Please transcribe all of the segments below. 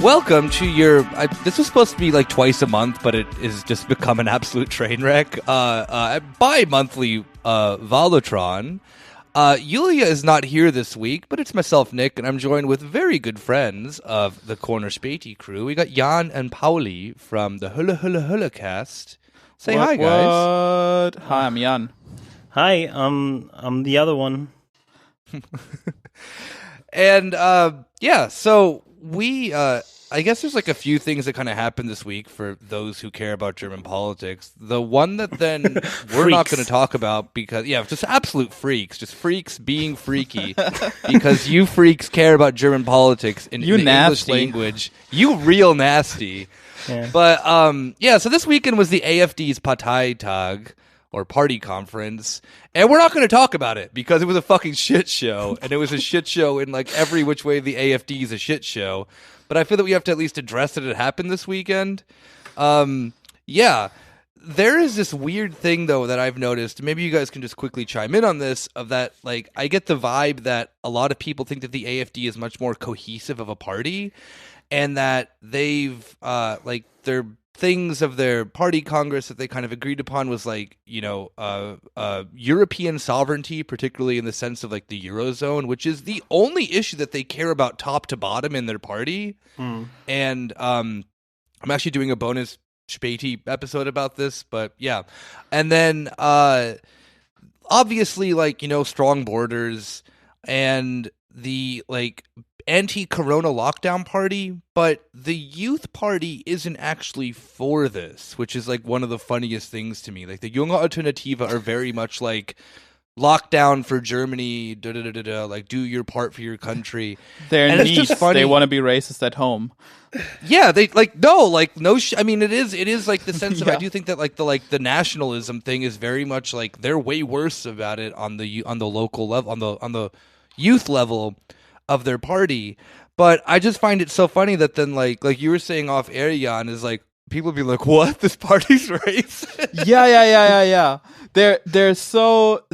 Welcome to your. This was supposed to be like twice a month, but it has just become an absolute train wreck. Bi-monthly Wahlotron. Yulia is not here this week, but it's myself, Nick, and I'm joined with very good friends of the Corner Späti crew. We got Jan and Pauli from the Hölle Hölle Hölle cast. Say hi, guys. What? Hi, I'm Jan. Hi, I'm the other one. And so we I guess there's like a few things that kind of happened this week for those who care about German politics. The one that then we're not going to talk about because just absolute freaks, just freaks being freaky because you freaks care about German politics in the English language. You real nasty. Yeah. But so this weekend was the AfD's Parteitag, or party conference, and we're not going to talk about it because it was a fucking shit show, and it was a shit show in like every which way the AfD is a shit show. But I feel that we have to at least address that it happened this weekend. There is this weird thing though that I've noticed. Maybe you guys can just quickly chime in on this. Of that, like, I get the vibe that a lot of people think that the AfD is much more cohesive of a party, and that they've their things of their party congress that they kind of agreed upon was like, European sovereignty, particularly in the sense of like the Eurozone, which is the only issue that they care about top to bottom in their party. And I'm actually doing a bonus Späti episode about this, but yeah. And then obviously strong borders and the like anti-corona lockdown party, but the youth party isn't actually for this, which is like one of the funniest things to me. Like the Junge Alternative are very much like lockdown for Germany, like do your part for your country. They're niche. They want to be racist at home. Yeah, they I mean, it is like the sense of I do think that the nationalism thing is very much like they're way worse about it on the local level, on the youth level of their party. But I just find it so funny that then like you were saying off air, Jan, is like people be like, what, this party's racist? Yeah. There's so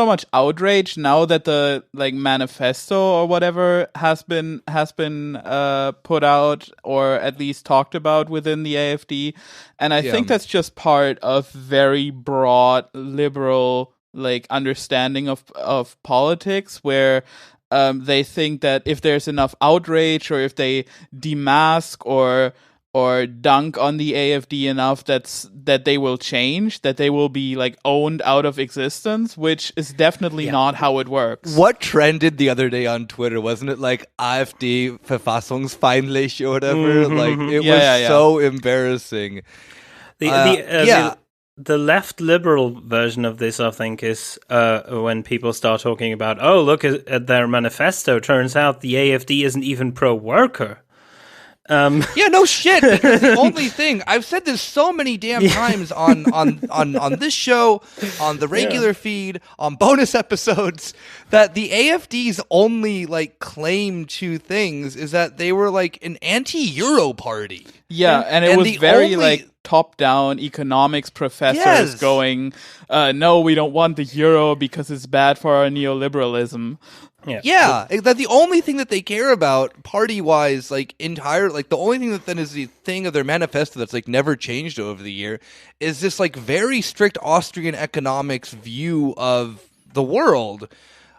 much outrage now that the like manifesto or whatever has been put out, or at least talked about within the AfD, and I think that's just part of very broad liberal like understanding of politics, where they think that if there's enough outrage, or if they demask or dunk on the AfD enough, that they will change, that they will be like owned out of existence, which is definitely not how it works. What trended the other day on Twitter? Wasn't it like AfD verfassungsfeindlich or whatever? Like it was so embarrassing. The left liberal version of this, I think, is when people start talking about, oh, look at their manifesto. Turns out the AfD isn't even pro-worker. No shit. Because the only thing, I've said this so many damn times on this show, on the regular feed, on bonus episodes, that the AfD's only like claim to things is that they were like an anti-Euro party. Yeah, and it was very like top-down economics professors going, no, we don't want the euro because it's bad for our neoliberalism. That the only thing that they care about party-wise, like the only thing that then is the thing of their manifesto that's like never changed over the year is this like very strict Austrian economics view of the world,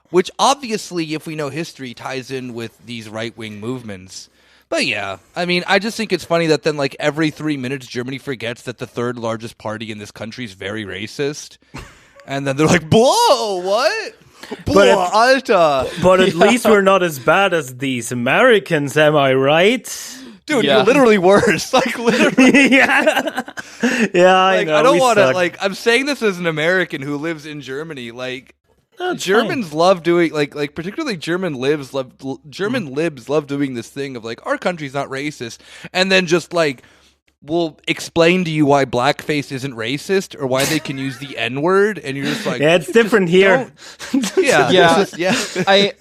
which obviously, if we know history, ties in with these right-wing movements. But yeah, I mean, I just think it's funny that then like every 3 minutes Germany forgets that the third largest party in this country is very racist. And then they're like, whoa, what? Alter. But at least we're not as bad as these Americans, am I right? Dude, you're literally worse. Like, literally. I know. I don't want to, like, I'm saying this as an American who lives in Germany. Like, Germans love doing, like particularly German libs love doing this thing of, like, our country's not racist. And then just, like, we'll explain to you why blackface isn't racist or why they can use the N-word, and you're just like, it's different here.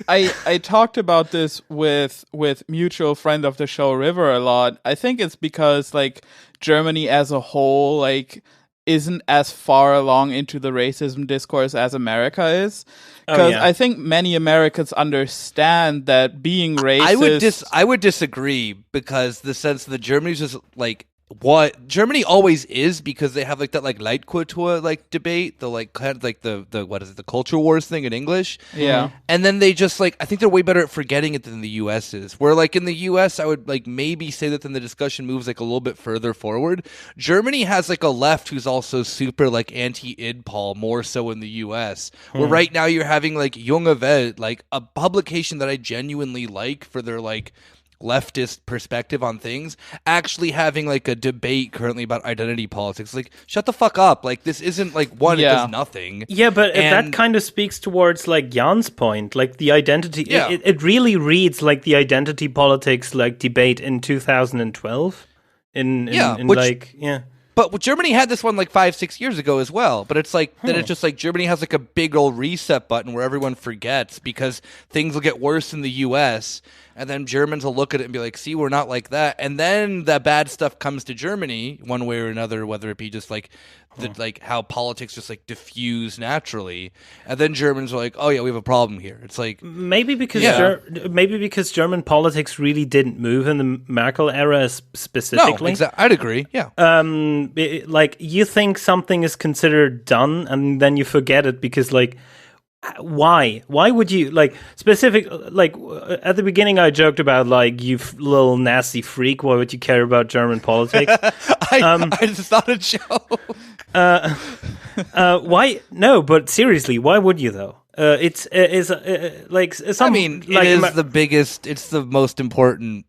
I talked about this with mutual friend of the show River a lot. I think it's because like Germany as a whole like isn't as far along into the racism discourse as America is. Because I think many Americans understand that being racist... I would disagree, because the sense that Germany's just like what Germany always is, because they have like that like Leitkultur like debate, the like kind of like the what is it, the culture wars thing in English. Yeah. And then they just like, I think they're way better at forgetting it than the US is. Where like in the US I would like maybe say that then the discussion moves like a little bit further forward. Germany has like a left who's also super like anti-IDPOL, more so in the US. Where right now you're having like Junge Welt, like a publication that I genuinely like for their like leftist perspective on things, actually having like a debate currently about identity politics. Like, shut the fuck up. Like, this isn't like it does nothing. Yeah, but that kind of speaks towards like Jan's point, like the identity. Yeah. It really reads like the identity politics like debate in 2012. But Germany had this one like 5-6 years ago as well. But it's like then it's just like Germany has like a big old reset button where everyone forgets because things will get worse in the US, and then Germans will look at it and be like, see, we're not like that. And then the bad stuff comes to Germany one way or another, whether it be just like like how politics just like diffuse naturally. And then Germans are like, oh yeah, we have a problem here. It's like maybe because German politics really didn't move in the Merkel era specifically. No, I'd agree. Yeah. Like you think something is considered done and then you forget it because like why would you like specific like at the beginning I joked about like you little nasty freak, why would you care about German politics? It's not a joke. Why no, but seriously, why would you though? It is the biggest, it's the most important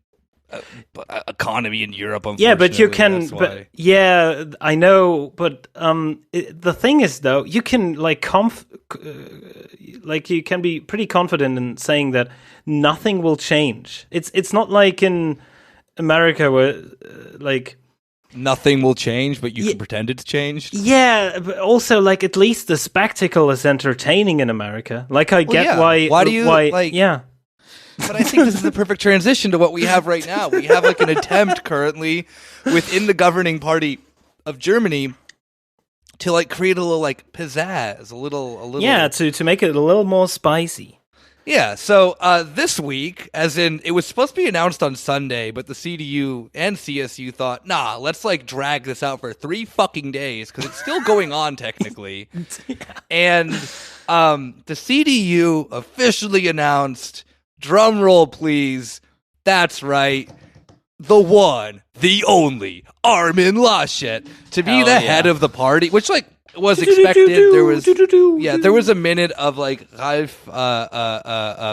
economy in Europe, unfortunately. Yeah, but you can. Yeah, I know. But the thing is, though, you can like you can be pretty confident in saying that nothing will change. It's not like in America where like nothing will change, but you can pretend it's changed. Yeah, but also like at least the spectacle is entertaining in America. Like I get why. Why do you like? Yeah. But I think this is the perfect transition to what we have right now. We have like an attempt currently within the governing party of Germany to like create a little like pizzazz, a little. Yeah, to make it a little more spicy. Yeah. So this week, as in it was supposed to be announced on Sunday, but the CDU and CSU thought, nah, let's like drag this out for 3 fucking days because it's still going on technically. And the CDU officially announced. Drum roll, please. That's right. The one, the only, Armin Laschet to be the head of the party, which like was expected. There was a minute of like Ralf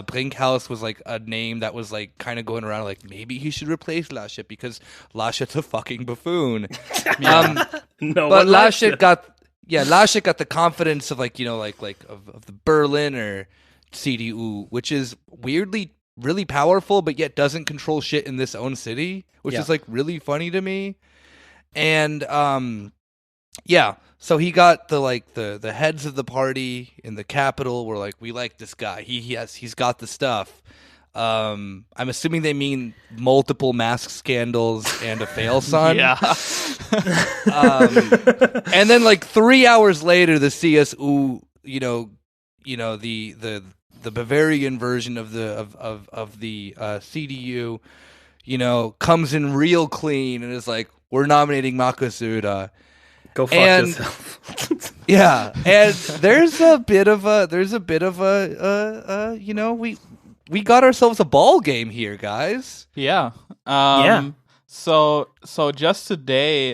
Brinkhaus was like a name that was like kind of going around like maybe he should replace Laschet because Laschet's a fucking buffoon. But Laschet got the confidence of like of the Berliner CDU, which is weirdly really powerful, but yet doesn't control shit in this own city, which is like really funny to me. And so he got the heads of the party in the capital were like, we like this guy. He's got the stuff. I'm assuming they mean multiple mask scandals and a fail son. And then like 3 hours later, the CSU, the Bavarian version of the CDU, comes in real clean and is like, we're nominating Makasuda. Go fuck yourself. Yeah, and there's a bit of a we got ourselves a ball game here, guys. Yeah. So just today,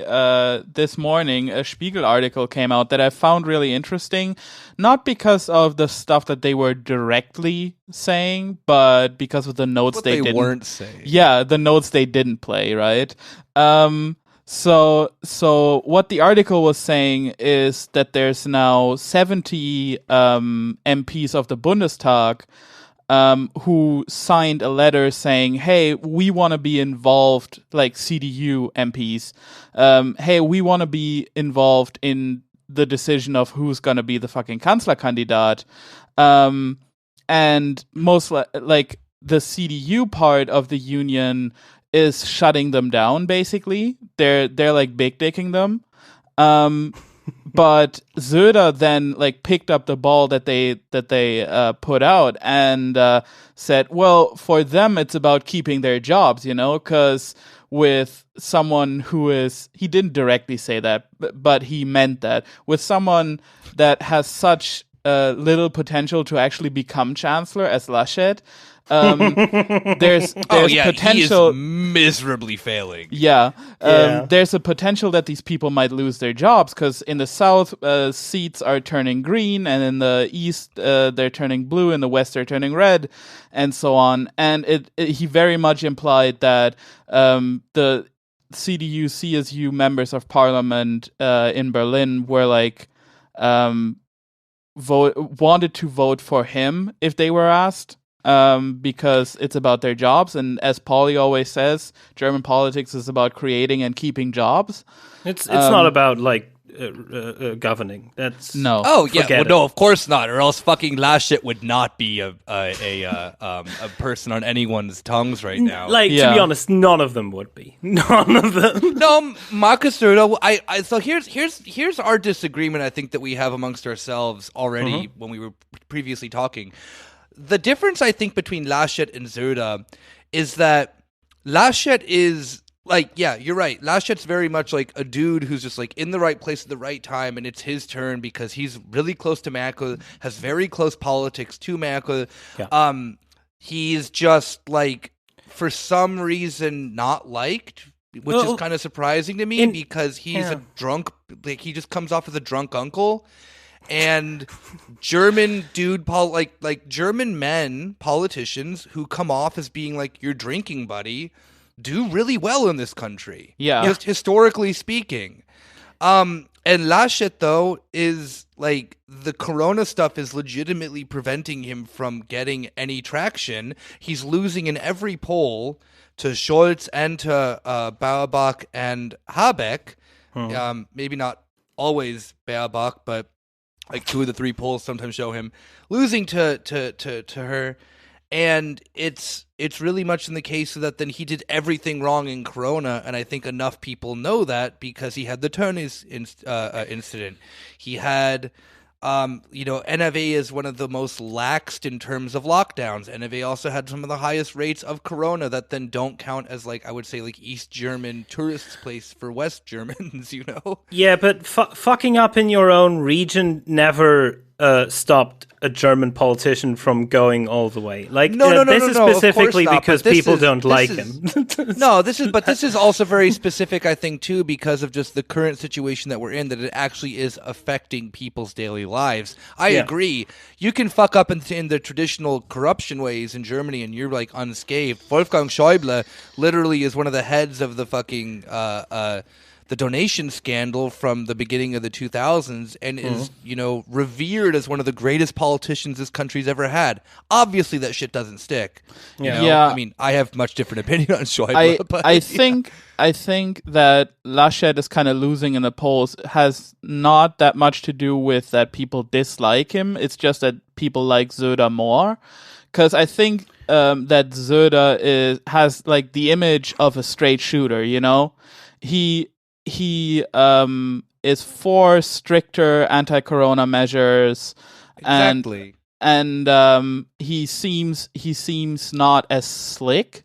this morning, a Spiegel article came out that I found really interesting, not because of the stuff that they were directly saying, but because of the notes they weren't saying. Yeah, the notes they didn't play, right? So what the article was saying is that there's now 70 MPs of the Bundestag who signed a letter saying, hey, we want to be involved, like CDU MPs, hey, we want to be involved in the decision of who's going to be the fucking Kanzlerkandidat. And most like the CDU part of the union is shutting them down, basically. They're like big dicking them. But Söder then like picked up the ball that they put out and said, well, for them it's about keeping their jobs, because with someone who is, he didn't directly say that, but he meant that, with someone that has such little potential to actually become chancellor as Laschet, there's potential. He is miserably failing. There's a potential that these people might lose their jobs because in the south seats are turning green, and in the east they're turning blue, in the west they're turning red, and so on. And he very much implied that the CDU, CSU members of parliament in Berlin were like wanted to vote for him if they were asked. Because it's about their jobs, and as Pauli always says, German politics is about creating and keeping jobs. It's not about like governing. That's no. Oh yeah, well, no, of course not. Or else fucking Laschet would not be a person on anyone's tongues right now. Like to be honest, none of them would be. None of them. No, Marcus Söder. So here's our disagreement. I think that we have amongst ourselves already when we were previously talking. The difference, I think, between Laschet and Söder is that Laschet is, like, yeah, you're right. Laschet's very much like a dude who's just, like, in the right place at the right time, and it's his turn because he's really close to Merkel, has very close politics to Merkel. Yeah. He's just, like, for some reason not liked, which is kind of surprising to me because he's a drunk, like, he just comes off as a drunk uncle. And German dude, like German men, politicians who come off as being like your drinking buddy, do really well in this country. Yeah, just historically speaking. And Laschet though is like the Corona stuff is legitimately preventing him from getting any traction. He's losing in every poll to Scholz and to Baerbock and Habeck. Maybe not always Baerbock, but like 2 of the 3 polls sometimes show him losing to her, and it's really much in the case that then he did everything wrong in Corona, and I think enough people know that because he had the Tönnies incident. He had, NRW is one of the most laxed in terms of lockdowns. NRW also had some of the highest rates of Corona that then don't count as, like, I would say, like, East German tourist place for West Germans, Yeah, but fucking up in your own region never stopped a German politician from going all the way. Like, this is specifically because people don't like him. This is also very specific, I think, too, because of just the current situation that we're in, that it actually is affecting people's daily lives. I agree. You can fuck up in the traditional corruption ways in Germany and you're, like, unscathed. Wolfgang Schäuble literally is one of the heads of the fucking the donation scandal from the beginning of the 2000s and is, revered as one of the greatest politicians this country's ever had. Obviously, that shit doesn't stick. Yeah. I mean, I have much different opinion on Schäuble. I think that Laschet is kind of losing in the polls has not that much to do with that people dislike him. It's just that people like Söder more. Because I think that Söder has like the image of a straight shooter, He is for stricter anti-corona measures, exactly, and he seems not as slick.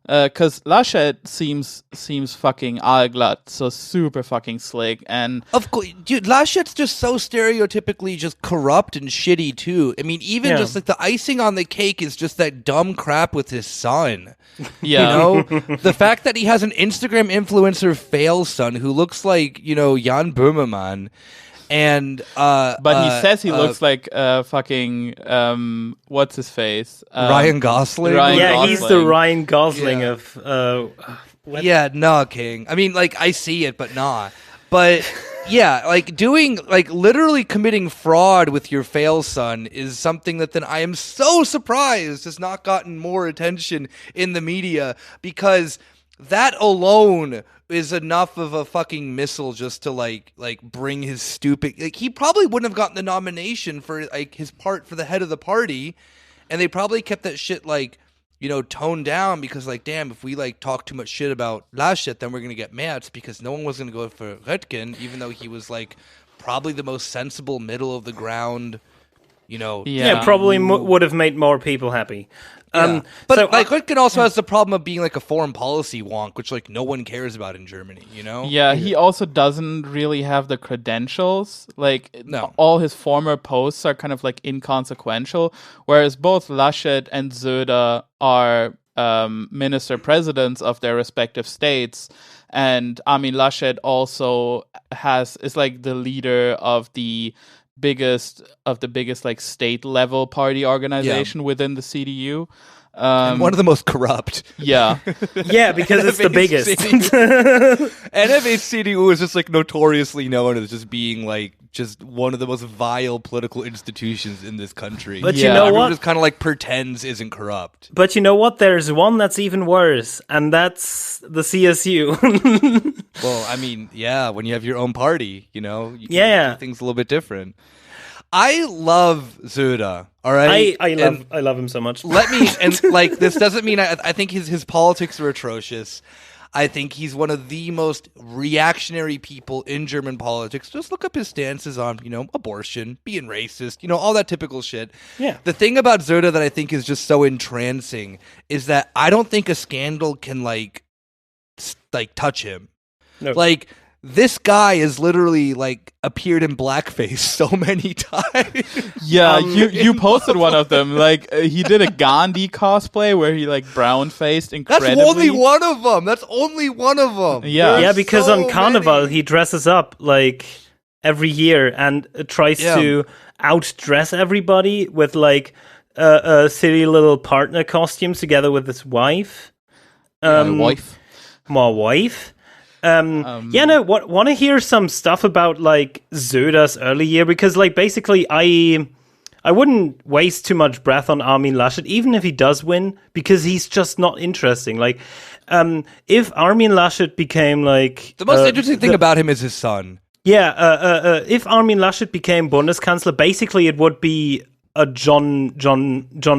Because Laschet seems fucking allglatt, so super fucking slick, and of course, dude, Laschet's just so stereotypically just corrupt and shitty too. I mean, even just like the icing on the cake is just that dumb crap with his son. Yeah, The fact that he has an Instagram influencer fail son who looks like Jan Böhmermann. And but he says he looks like fucking what's his face? Ryan Gosling. He's the Ryan Gosling of no, King. I mean, like, I see it, but not. But yeah, like doing, like, literally committing fraud with your fail son is something that then I am so surprised has not gotten more attention in the media, because that alone is enough of a fucking missile just to like bring his stupid, like, he probably wouldn't have gotten the nomination for like his part for the head of the party, and they probably kept that shit like toned down because, like, damn, if we like talk too much shit about Laschet, then we're gonna get Merz, because no one was gonna go for Röttgen, even though he was like probably the most sensible, middle of the ground, probably would have made more people happy. But Lutkin also has the problem of being like a foreign policy wonk, which like no one cares about in Germany, Yeah, he also doesn't really have the credentials. Like, No. all his former posts are kind of like inconsequential, whereas both Laschet and Söder are minister presidents of their respective states. And Armin Laschet also is like the leader of the biggest like state level party organization within the CDU. And one of the most corrupt. Yeah. Yeah, because it's the biggest. NFA-CDU is just like notoriously known as just being like just one of the most vile political institutions in this country. But you know Everyone what? just kind of like pretends isn't corrupt. But you know what? There's one that's even worse, and that's the CSU. Well, I mean, yeah, when you have your own party, you can do things a little bit different. I love Söder. All right, I love him so much. This doesn't mean I think his politics are atrocious. I think he's one of the most reactionary people in German politics. Just look up his stances on, abortion, being racist, all that typical shit. Yeah. The thing about Söder that I think is just so entrancing is that I don't think a scandal can touch him. No. Like, this guy has literally appeared in blackface so many times. Yeah, you posted one of them. Like, he did a Gandhi cosplay where he brown faced incredibly. That's only one of them. Yeah. Yeah, because so on Carnival many. he dresses up every year and tries to outdress everybody with a silly little partner costumes together with his wife. My wife. My wife. Want to hear some stuff about Söder's early year, because basically I wouldn't waste too much breath on Armin Laschet, even if he does win, because he's just not interesting. If Armin Laschet became the most interesting thing about him is his son. Yeah, if Armin Laschet became Bundeskanzler, basically it would be a John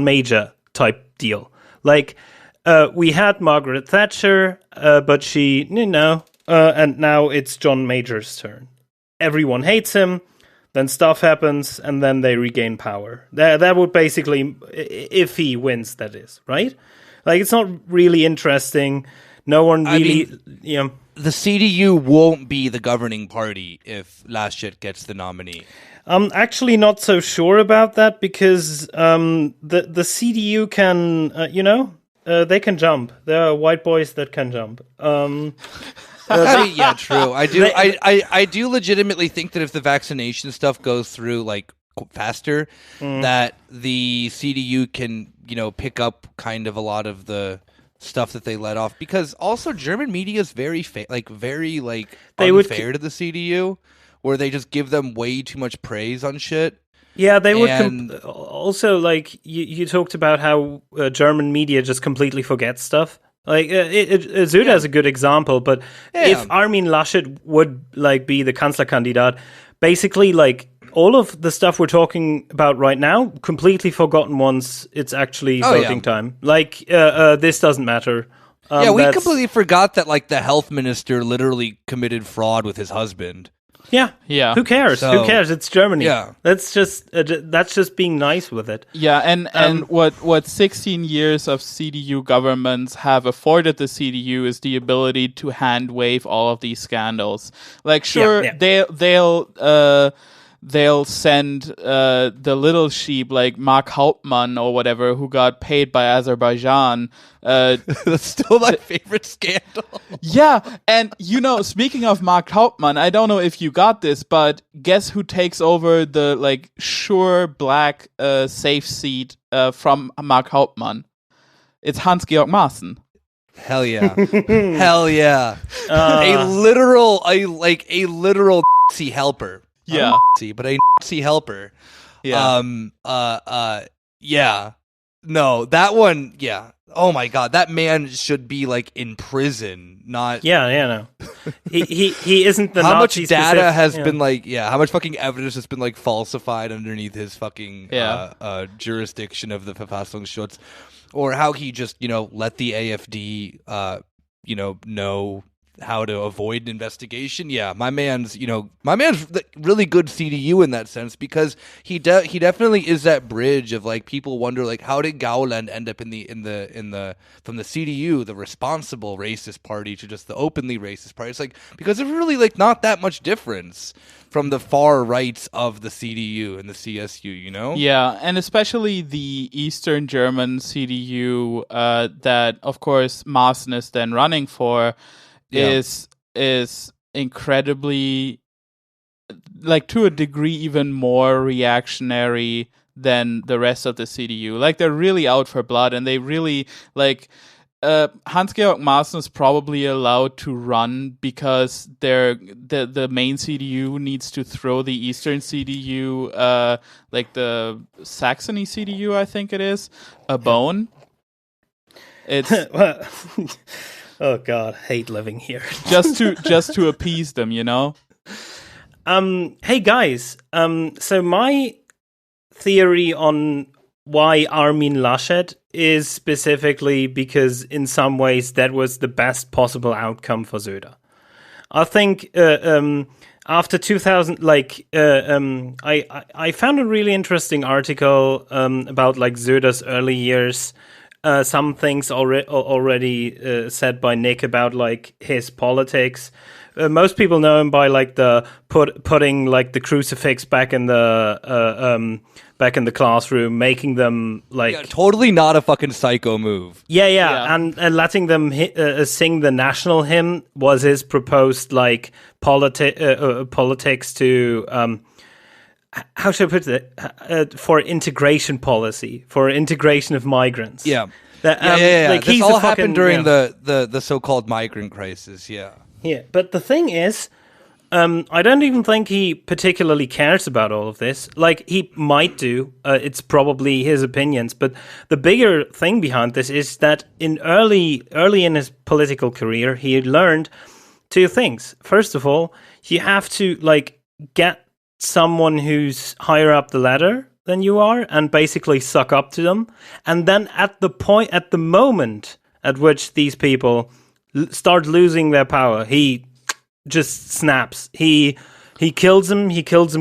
Major type deal. We had Margaret Thatcher, but she, and now it's John Major's turn. Everyone hates him, then stuff happens, and then they regain power. That would basically, if he wins, that is, right? It's not really interesting. No one really, The CDU won't be the governing party if Laschet gets the nominee. I'm actually not so sure about that, because the CDU can, they can jump. There are white boys that can jump. Yeah, true. I do legitimately think that if the vaccination stuff goes through faster, that the CDU can pick up kind of a lot of the stuff that they let off, because also German media is very unfair to the CDU, where they just give them way too much praise on shit. Yeah, they would also you talked about how German media just completely forgets stuff. Söder is a good example, but if Armin Laschet would be the Kanzlerkandidat, basically all of the stuff we're talking about right now completely forgotten once it's actually voting time. This doesn't matter. We completely forgot that the health minister literally committed fraud with his husband. Yeah. Who cares? Who cares? It's Germany. Yeah. That's just being nice with it. Yeah, and what 16 years of CDU governments have afforded the CDU is the ability to hand wave all of these scandals. They'll send the little sheep like Mark Hauptmann or whatever, who got paid by Azerbaijan. That's still my favorite scandal. Yeah, and speaking of Mark Hauptmann, I don't know if you got this, but guess who takes over the sure black safe seat from Mark Hauptmann? It's Hans-Georg Maaßen. Hell yeah. Hell yeah. A literal Nazi helper. Yeah. But a Nazi helper. Yeah. Yeah. No, that one, yeah. Oh my god, that man should be in prison, not... No. He isn't the how Nazi much data specific, has been how much fucking evidence has been falsified underneath his fucking jurisdiction of the Verfassungsschutz, or how he just, let the AfD, know how to avoid an investigation. Yeah, my man's really good CDU in that sense, because he definitely is that bridge of like people wonder like how did Gauland end up in the from the CDU, the responsible racist party, to just the openly racist party. It's like because there's really like not that much difference from the far rights of the CDU and the CSU, you know? Yeah, and especially the Eastern German CDU that, of course, Maaßen is then running for is incredibly, like, to a degree, even more reactionary than the rest of the CDU. Like, they're really out for blood, and they really, like... Hans-Georg Maaßen is probably allowed to run because the main CDU needs to throw the Eastern CDU, like the Saxony CDU, I think it is, a bone. It's oh God, hate living here. just to appease them, you know. Hey guys, so my theory on why Armin Laschet is specifically because in some ways that was the best possible outcome for Söder. I think after 2000, I found a really interesting article about like Söder's early years. Some things already said by Nick about like his politics. Most people know him by like the putting like the crucifix back in the classroom, making them like totally not a fucking psycho move. Yeah. And letting them sing the national hymn was his proposed like politics to how should I put it, for integration policy, for integration of migrants. Yeah. Like this all happened during the so-called migrant crisis. Yeah, but the thing is, I don't even think he particularly cares about all of this. Like, he might do. It's probably his opinions. But the bigger thing behind this is that in early in his political career, he learned two things. First of all, you have to, like, get someone who's higher up the ladder than you are and basically suck up to them. And then at the moment at which these people start losing their power, he just snaps. He kills him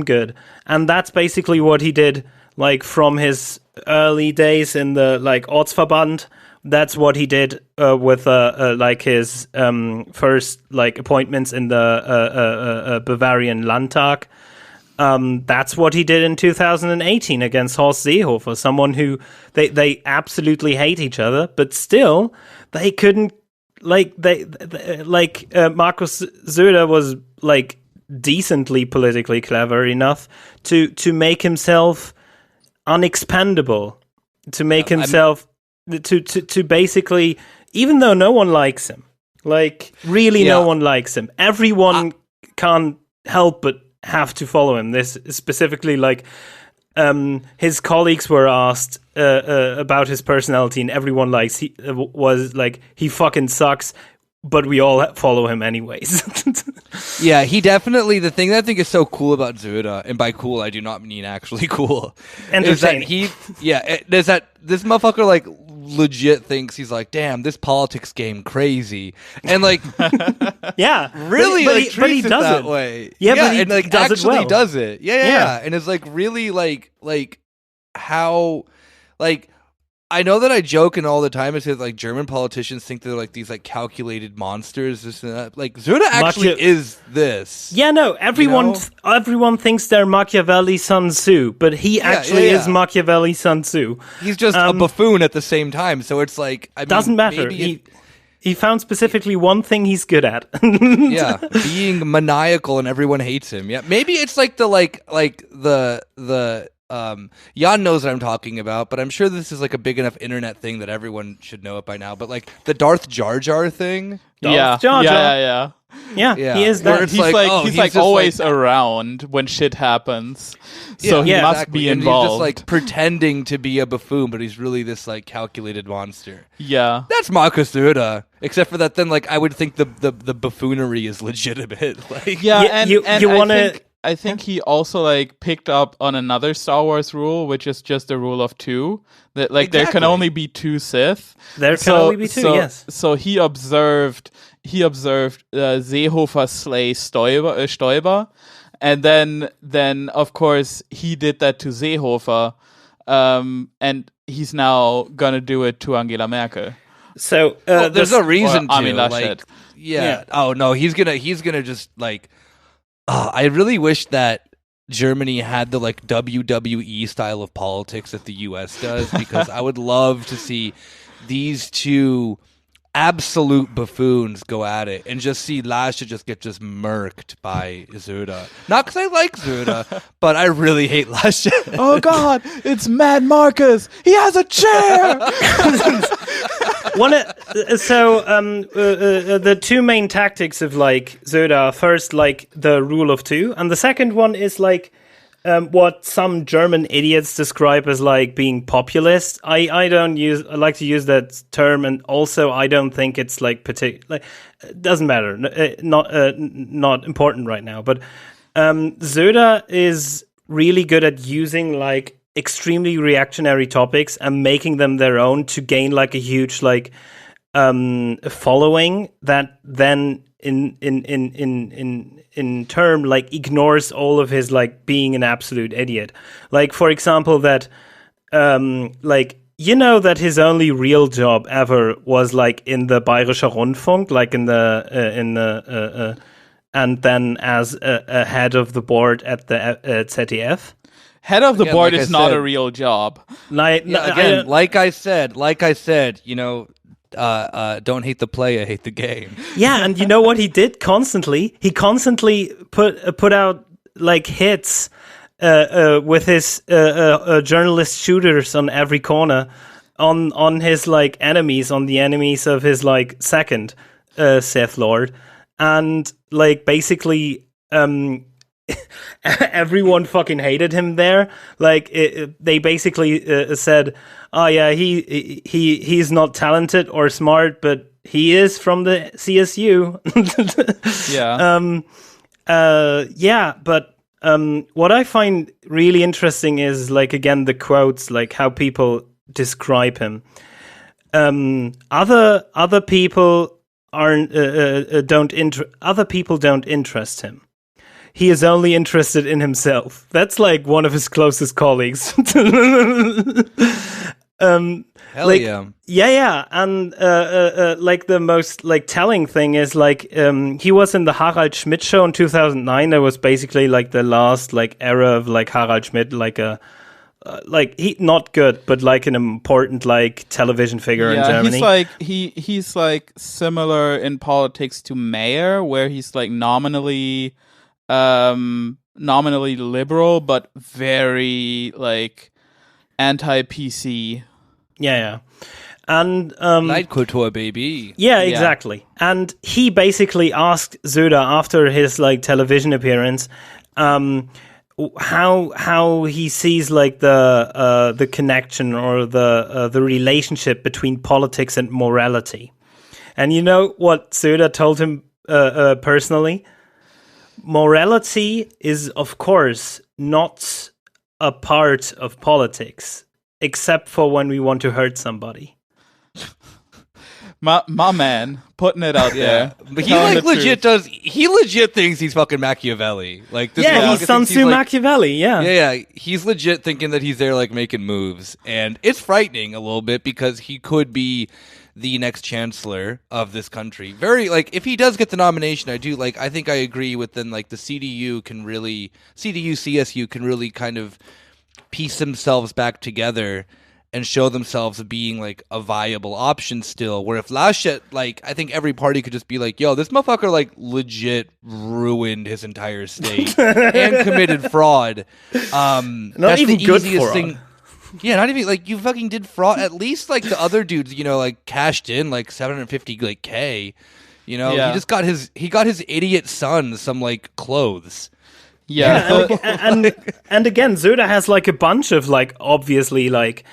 good. And that's basically what he did, like, from his early days in the, like, Ortsverband. That's what he did with, like, his first, like, appointments in the Bavarian Landtag. That's what he did in 2018 against Horst Seehofer, someone who they absolutely hate each other, but still, they couldn't. Like Markus Söder was like decently politically clever enough to make himself unexpendable, to make himself to basically, even though no one likes him, like really no one likes him, everyone can't help but have to follow him. This specifically, like his colleagues were asked about his personality, and everyone was like, he fucking sucks, but we all follow him anyways. Yeah, he definitely, the thing that I think is so cool about Söder, and by cool I do not mean actually cool, is that is that this motherfucker like legit thinks he's like, damn, this politics game crazy, and like yeah, really but like he treats it does that it. way. Yeah, but he and like does actually it well. does it. Yeah, and it's like really like how, like, I know that I joke and all the time. I say like German politicians think they're like these like calculated monsters, this and that. Like Söder actually is this. Yeah, no, everyone thinks they're Machiavelli Sun Tzu, but he actually is Machiavelli Sun Tzu. He's just a buffoon at the same time. So it's like, I mean, doesn't matter. He found specifically one thing he's good at. Yeah, being maniacal and everyone hates him. Yeah, maybe it's like the Jan knows what I'm talking about, but I'm sure this is like a big enough internet thing that everyone should know it by now. But like the Darth Jar Jar thing. Yeah, he is that. He's like always around when shit happens, so he must be involved. He's just like pretending to be a buffoon, but he's really this like calculated monster. Yeah, that's Markus Söder. Except for that, then like I would think the buffoonery is legitimate. Like, you want to. I think he also like picked up on another Star Wars rule, which is just a rule of 2. That like there can only be 2 Sith. There can only be 2. Yes. So he observed Seehofer slay Stoiber, and then of course he did that to Seehofer, and he's now gonna do it to Angela Merkel. So there's no reason to. Laschet. Yeah. Oh no, he's gonna just like. I really wish that Germany had the like WWE style of politics that the US does, because I would love to see these two absolute buffoons go at it and just see Laschet just get murked by Söder. Not because I like Söder, but I really hate Laschet. Oh God, it's Mad Marcus. He has a chair. The two main tactics of like Söder are first like the rule of 2, and the second one is like what some German idiots describe as like being populist. I like to use that term, and also I don't think it's like particular. It doesn't matter. Not important right now. But Söder is really good at using like extremely reactionary topics and making them their own to gain like a huge like following that then in turn like ignores all of his like being an absolute idiot. Like for example that like that his only real job ever was like in the Bayerischer Rundfunk, like in the and then as a head of the board at the ZDF. Head of the board is not a real job. Like I said, don't hate the player, hate the game. Yeah, and you know what he did constantly? He constantly put out like hits with his journalist shooters on every corner on his like enemies, on the enemies of his like second Sith Lord, and like basically everyone fucking hated him there. Like they basically said, "Oh yeah, he's not talented or smart, but he is from the CSU." Yeah. But what I find really interesting is like again the quotes, like how people describe him. Other people don't interest him. He is only interested in himself. That's like one of his closest colleagues. Hell like, yeah. Yeah. And like the most like telling thing is like he was in the Harald Schmidt show in 2009. That was basically like the last like era of like Harald Schmidt, like a he not good, but like an important like television figure in Germany. He's like similar in politics to Mayer, where he's like nominally liberal, but very like anti-PC. Yeah. And Leitkultur, baby. Yeah, exactly. And he basically asked Söder after his like television appearance, how he sees like the connection or the relationship between politics and morality. And you know what Söder told him personally? Morality is, of course, not a part of politics, except for when we want to hurt somebody. My man, putting it out there. But he like legit thinks he's fucking Machiavelli. Like this he's Sun Tzu Machiavelli, Yeah, he's legit thinking that he's there like making moves. And it's frightening a little bit because he could be the next chancellor of this country. Very like if he does get the nomination, I think I agree with then like the CSU can really kind of piece themselves back together and show themselves as being like a viable option still. Where if Laschet, like I think every party could just be like, yo, this motherfucker like legit ruined his entire state and committed fraud. Not even the good easiest thing. Yeah, not even like you fucking did fraud. At least like the other dudes, like cashed in like 750 like K. He just got his idiot son some like clothes. Yeah, and again, Söder has like a bunch of like obviously like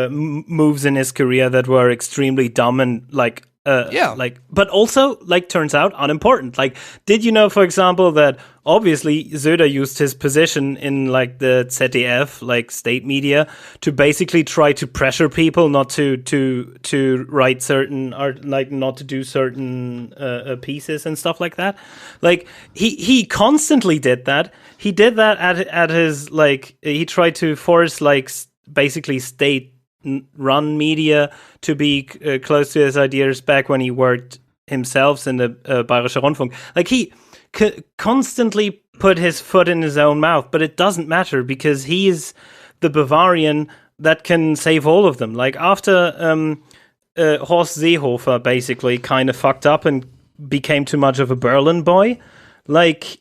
moves in his career that were extremely dumb and like but also, like, turns out unimportant. Like, did you know, for example, that obviously Söder used his position in, like, the ZDF, like, state media, to basically try to pressure people not to write certain art, like, not to do certain pieces and stuff like that. Like, he constantly did that. He did that at his, like, he tried to force, like, basically state-run media to be close to his ideas back when he worked himself in the Bayerischer Rundfunk. Like, he constantly put his foot in his own mouth, but it doesn't matter because he is the Bavarian that can save all of them. Like, after Horst Seehofer basically kind of fucked up and became too much of a Berlin boy, like...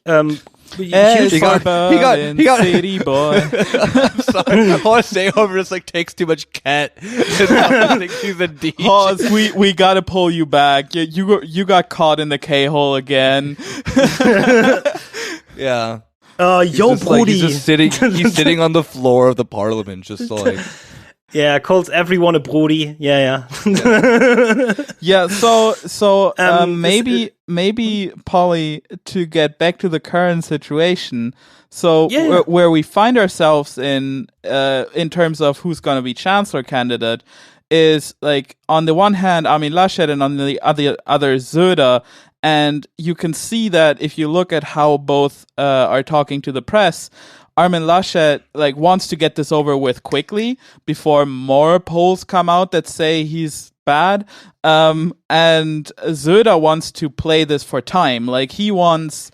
he got city boy. I'm sorry. Horst Seehofer just like takes too much cat. I think he's a D. Horst, we gotta pull you back. You got caught in the K-hole again. Yeah. Yo, Brody. He's just sitting. He's sitting on the floor of the parliament, just like. Yeah, calls everyone a Brody. Yeah. Yeah. So maybe Pauli, to get back to the current situation. So where we find ourselves in terms of who's going to be chancellor candidate is, like, on the one hand Armin Laschet and on the other Söder. And you can see that if you look at how both are talking to the press, Armin Laschet, like, wants to get this over with quickly before more polls come out that say he's bad. And Söder wants to play this for time. Like, he wants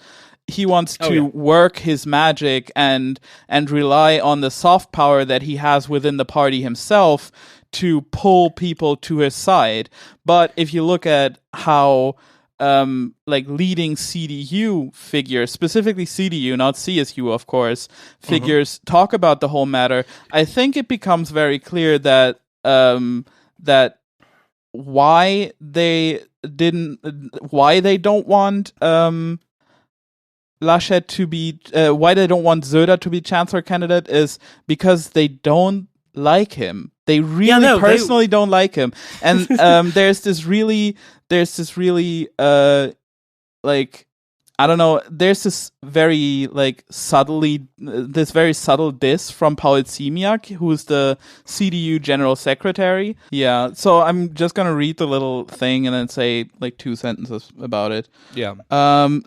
to work his magic and rely on the soft power that he has within the party himself to pull people to his side. But if you look at how like leading CDU figures, specifically CDU, not CSU, of course, figures talk about the whole matter, I think it becomes very clear that why they don't want Laschet to be why they don't want Söder to be chancellor candidate is because they don't like him. They really personally don't like him. And there's this really like, I don't know, there's this very, like, this very subtle diss from Paul Ziemiak, who's the CDU general secretary. Yeah, so I'm just gonna read the little thing and then say, like, 2 sentences about it. Yeah.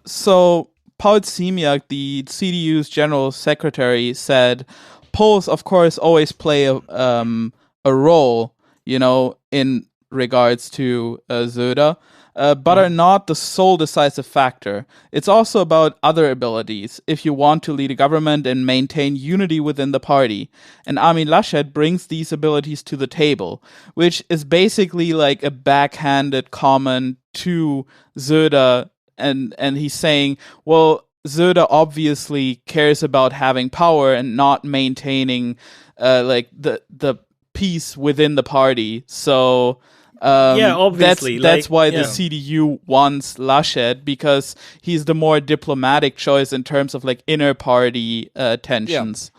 So Paul Ziemiak, the CDU's general secretary, said, polls, of course, always play a role, you know, in regards to Söder, but are not the sole decisive factor. It's also about other abilities if you want to lead a government and maintain unity within the party. And Armin Laschet brings these abilities to the table, which is basically like a backhanded comment to Söder, and he's saying, well, Söder obviously cares about having power and not maintaining like the peace within the party. So obviously that's why the CDU wants Laschet, because he's the more diplomatic choice in terms of, like, inner party tensions.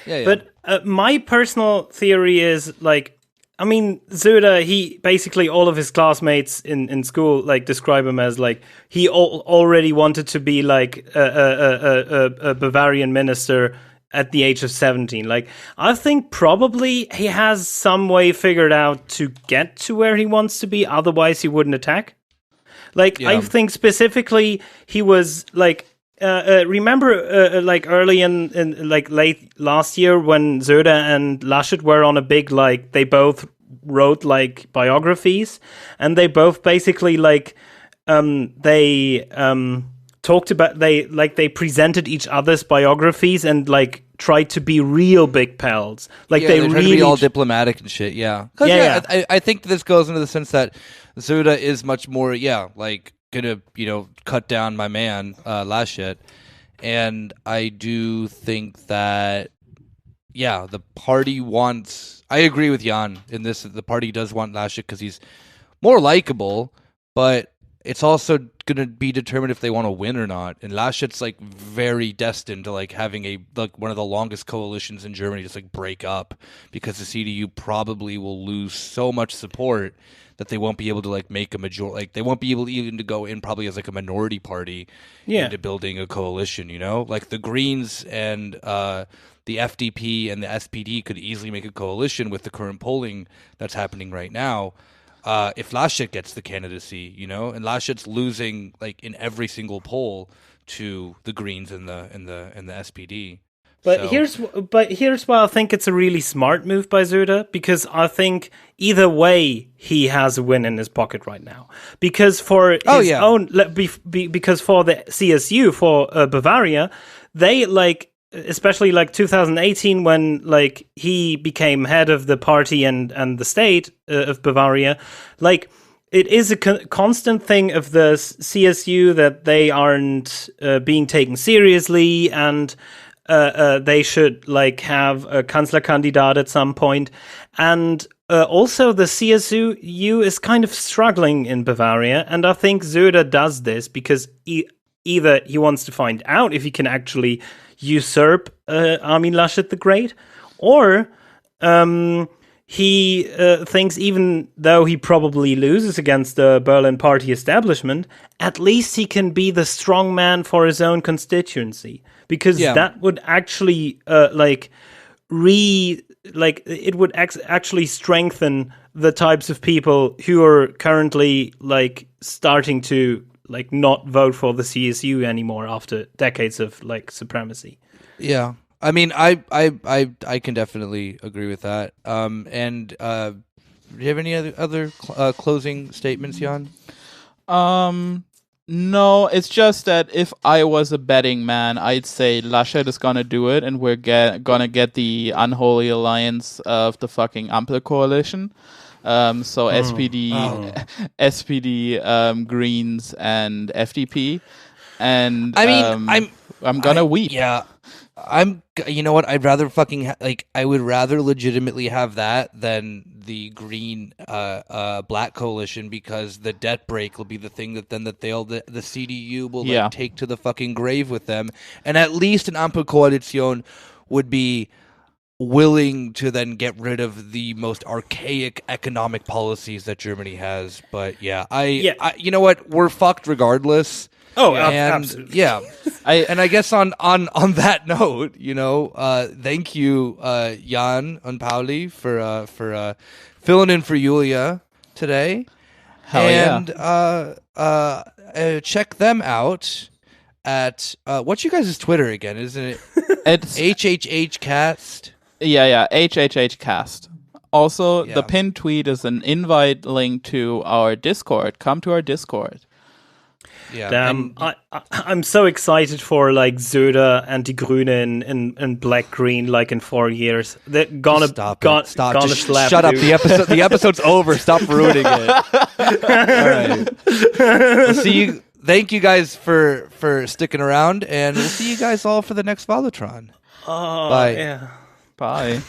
Yeah. But my personal theory is, like, I mean, Söder, he basically, all of his classmates in school, like, describe him as, like, he already wanted to be, like, a Bavarian minister at the age of 17. Like, I think probably he has some way figured out to get to where he wants to be, otherwise he wouldn't attack. Like, I think specifically he was, like, remember, like, early in like late last year when Söder and Laschet were on a big, like, they both wrote, like, biographies, and they both basically, like, they talked about, they presented each other's biographies and, like, tried to be real big pals. Like, they tried really to be all diplomatic and shit. Yeah. I think this goes into the sense that Söder is much more, like, gonna, cut down my man Laschet, and I do think that the party wants. I agree with Jan in this. The party does want Laschet because he's more likable, but it's also going to be determined if they want to win or not. And Laschet's like very destined to like having one of the longest coalitions in Germany just like break up, because the CDU probably will lose so much support that they won't be able to like make a majority. Like they won't be able even to go in probably as like a minority party into building a coalition. You know, like the Greens and the FDP and the SPD could easily make a coalition with the current polling that's happening right now. If Laschet gets the candidacy, you know, and Laschet's losing like in every single poll to the Greens and the SPD. But here's why I think it's a really smart move by Söder, because I think either way he has a win in his pocket right now. Because for his own, because for the CSU, for Bavaria, they like, especially like 2018 when like he became head of the party and the state of Bavaria, like it is a constant thing of the CSU that they aren't being taken seriously, and they should like have a Kanzlerkandidat at some point. And also the CSU is kind of struggling in Bavaria, and I think Söder does this because either he wants to find out if he can actually usurp Armin Laschet the Great, or he thinks even though he probably loses against the Berlin party establishment, at least he can be the strong man for his own constituency, because that would actually it would actually strengthen the types of people who are currently like starting to like not vote for the CSU anymore after decades of like supremacy. Yeah, I mean, I can definitely agree with that. And do you have any other closing statements, Jan? No, it's just that if I was a betting man, I'd say Laschet is gonna do it, and we're gonna get the unholy alliance of the fucking Ampel coalition. SPD, Greens, and FDP. And I mean, I'm gonna weep. Yeah, you know what? I'd rather fucking I would rather legitimately have that than the Green Black coalition, because the debt break will be the thing that the CDU will like take to the fucking grave with them, and at least an Ampel Koalition would be willing to then get rid of the most archaic economic policies that Germany has. But I you know what? We're fucked regardless. Oh, absolutely. Yeah. I guess on that note, you know, thank you, Jan and Pauli, for filling in for Julia today. Hell and check them out at what's you guys' Twitter again? Isn't it? It's HHHcast. Yeah, HHHcast. Also, the pinned tweet is an invite link to our Discord. Come to our Discord. Yeah, damn! I'm so excited for like Söder and Die Grünen in black green like in 4 years. They're gonna stop. Just slap. Shut up. The episode's over. Stop ruining it. All right. We'll see you. Thank you guys for sticking around, and we'll see you guys all for the next Wahlotron. Oh, Bye. Yeah. Bye.